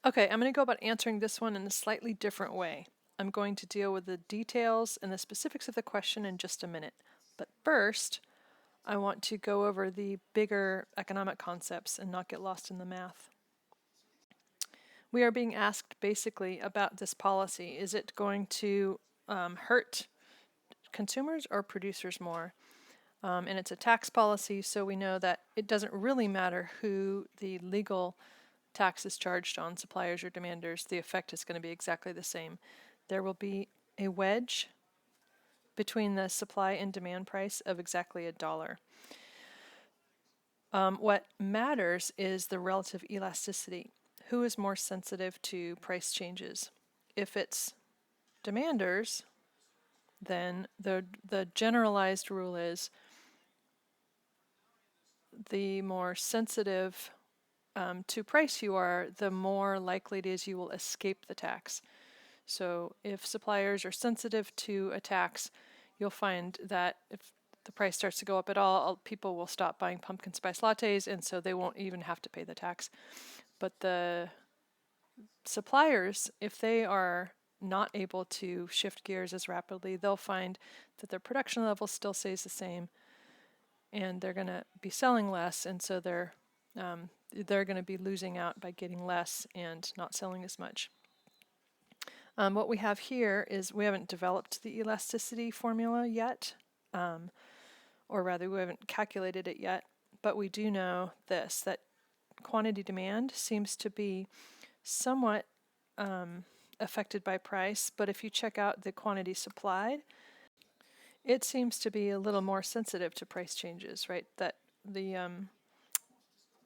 Okay, I'm going to go about answering this one in a slightly different way. I'm going to deal with the details and the specifics of the question in just a minute. But first, I want to go over the bigger economic concepts and not get lost in the math. We are being asked basically about this policy. Is it going to hurt consumers or producers more? And it's a tax policy, so we know that it doesn't really matter who the legal tax is charged on, suppliers or demanders. The effect is going to be exactly the same. There will be a wedge between the supply and demand price of exactly $1. What matters is the relative elasticity. Who is more sensitive to price changes? If it's demanders, then the generalized rule is the more sensitive to price you are, the more likely it is you will escape the tax. So if suppliers are sensitive to a tax, you'll find that if the price starts to go up at all, people will stop buying pumpkin spice lattes, and so they won't even have to pay the tax. But the suppliers, if they are not able to shift gears as rapidly, they'll find that their production level still stays the same, and they're going to be selling less, and so they're going to be losing out by getting less and not selling as much. What we have here is we haven't developed the elasticity formula yet, or rather we haven't calculated it yet, but we do know this, that quantity demand seems to be somewhat affected by price, but if you check out the quantity supplied, it seems to be a little more sensitive to price changes, right? That the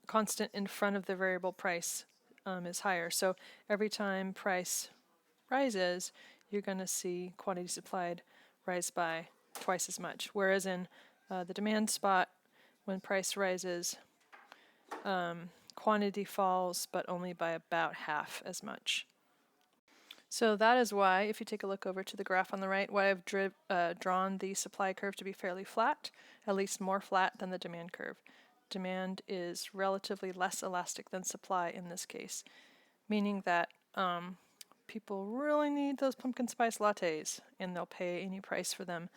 constant in front of the variable price is higher. So every time price rises, you're going to see quantity supplied rise by twice as much. Whereas in the demand spot, when price rises, quantity falls, but only by about half as much. So that is why, if you take a look over to the graph on the right, why I've drawn the supply curve to be fairly flat, at least more flat than the demand curve. Demand is relatively less elastic than supply in this case, meaning that people really need those pumpkin spice lattes, and they'll pay any price for them.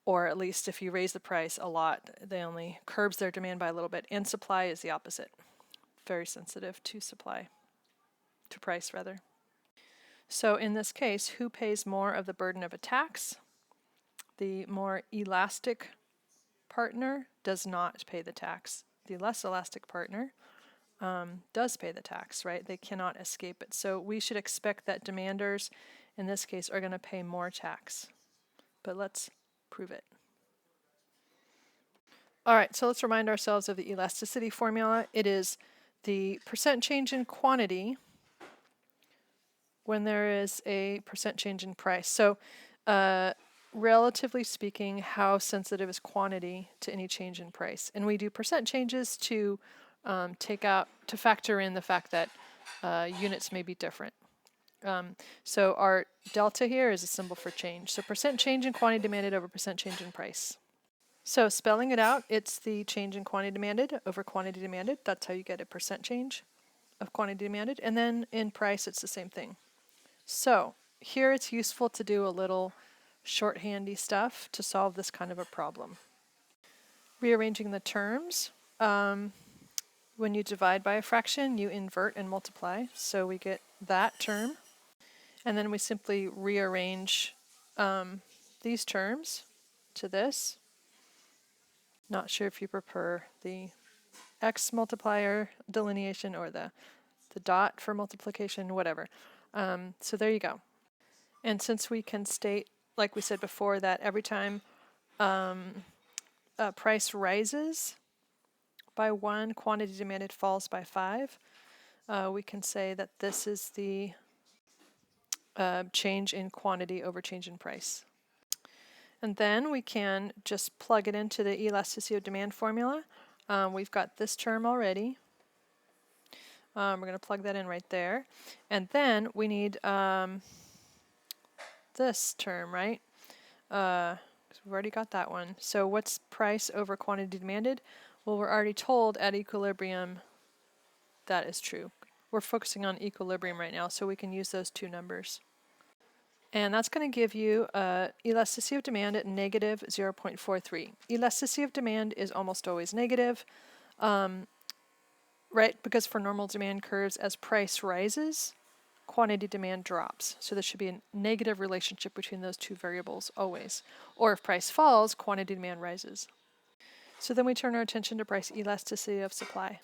Or at least if you raise the price a lot, they only curbs their demand by a little bit. And supply is the opposite. Very sensitive to supply, to price rather. So in this case, who pays more of the burden of a tax? The more elastic partner does not pay the tax. The less elastic partner does pay the tax, right? They cannot escape it. So we should expect that demanders, in this case, are going to pay more tax. But let's prove it. All right, so let's remind ourselves of the elasticity formula. It is the percent change in quantity when there is a percent change in price. So relatively speaking, how sensitive is quantity to any change in price? And we do percent changes to factor in the fact that units may be different. So our delta here is a symbol for change. So percent change in quantity demanded over percent change in price. So spelling it out, it's the change in quantity demanded over quantity demanded. That's how you get a percent change of quantity demanded. And then in price, it's the same thing. So here it's useful to do a little shorthandy stuff to solve this kind of a problem. Rearranging the terms. When you divide by a fraction, you invert and multiply. So we get that term. And then we simply rearrange these terms to this. Not sure if you prefer the x multiplier delineation or the dot for multiplication, whatever. So there you go. And since we can state, like we said before, that every time price rises by 1, quantity demanded falls by 5, we can say that this is the change in quantity over change in price. And then we can just plug it into the elasticity of demand formula. We've got this term already. We're going to plug that in right there. And then we need this term, right? We've already got that one. So what's price over quantity demanded? Well, we're already told at equilibrium that is true. we're focusing on equilibrium right now, so we can use those two numbers. And that's going to give you elasticity of demand at negative 0.43. Elasticity of demand is almost always negative, right? Because for normal demand curves, as price rises, quantity demand drops. So there should be a negative relationship between those two variables always. Or if price falls, quantity demand rises. So then we turn our attention to price elasticity of supply.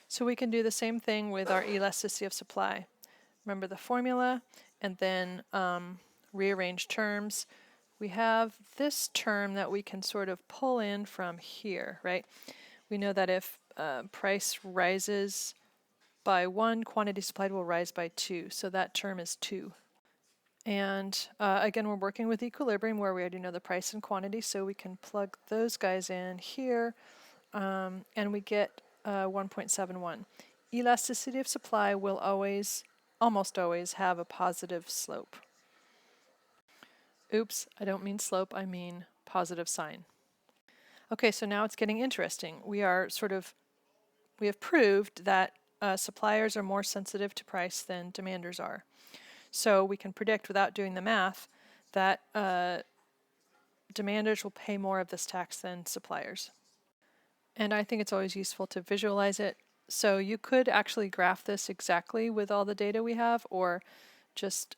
So we can do the same thing with our elasticity of supply. Remember the formula, and then rearrange terms. We have this term that we can sort of pull in from here, right? We know that if price rises by 1, quantity supplied will rise by 2. So that term is 2. And again, we're working with equilibrium where we already know the price and quantity, so we can plug those guys in here, and we get 1.71. Elasticity of supply will always, almost always, have a positive slope. Oops, I don't mean slope, I mean positive sign. Okay, so now it's getting interesting. We have proved that suppliers are more sensitive to price than demanders are. So we can predict without doing the math that demanders will pay more of this tax than suppliers. And I think it's always useful to visualize it. So you could actually graph this exactly with all the data we have, or just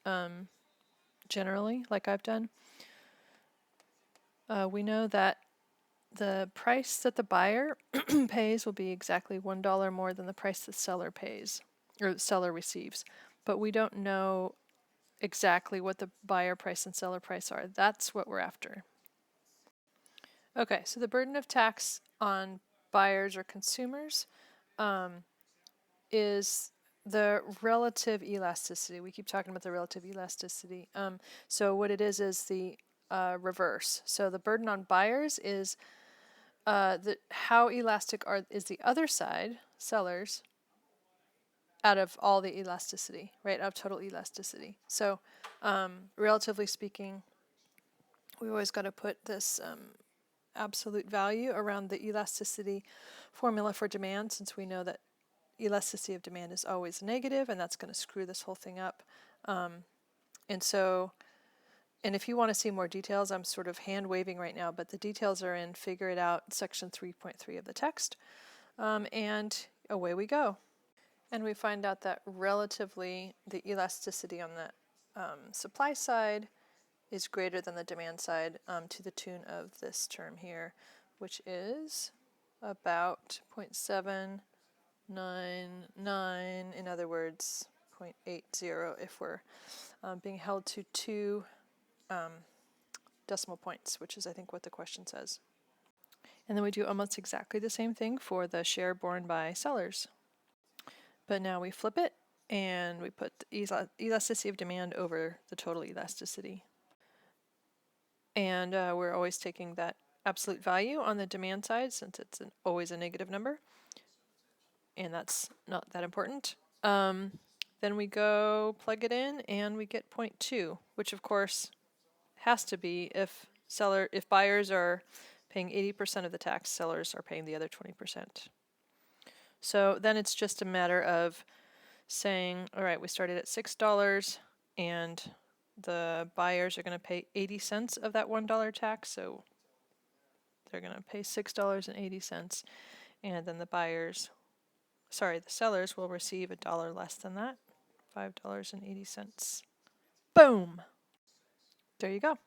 generally, like I've done. We know that the price that the buyer pays will be exactly $1 more than the price the seller pays, or the seller receives. But we don't know exactly what the buyer price and seller price are. That's what we're after. Okay, so the burden of tax on buyers or consumers is the relative elasticity. We keep talking about the relative elasticity. So what it is the reverse. So the burden on buyers is how elastic is the other side, sellers, out of all the elasticity, right, out of total elasticity. So relatively speaking, we always got to put this absolute value around the elasticity formula for demand, since we know that elasticity of demand is always negative, and that's going to screw this whole thing up. And if you want to see more details, I'm sort of hand waving right now, but the details are in Figure It Out, section 3.3 of the text. And away we go. And we find out that relatively the elasticity on the supply side is greater than the demand side, to the tune of this term here, which is about 0.799, in other words, 0.80 if we're being held to 2 decimal points, which is I think what the question says. And then we do almost exactly the same thing for the share borne by sellers. But now we flip it and we put the elasticity of demand over the total elasticity. And we're always taking that absolute value on the demand side, since it's always a negative number. And that's not that important. Then we go plug it in and we get 0.2, which of course has to be if buyers are paying 80% of the tax, sellers are paying the other 20%. So then it's just a matter of saying, all right, we started at $6 and the buyers are going to pay 80 cents of that $1 tax, so they're going to pay $6.80, and then the sellers will receive $1 less than that, $5.80. Boom! There you go.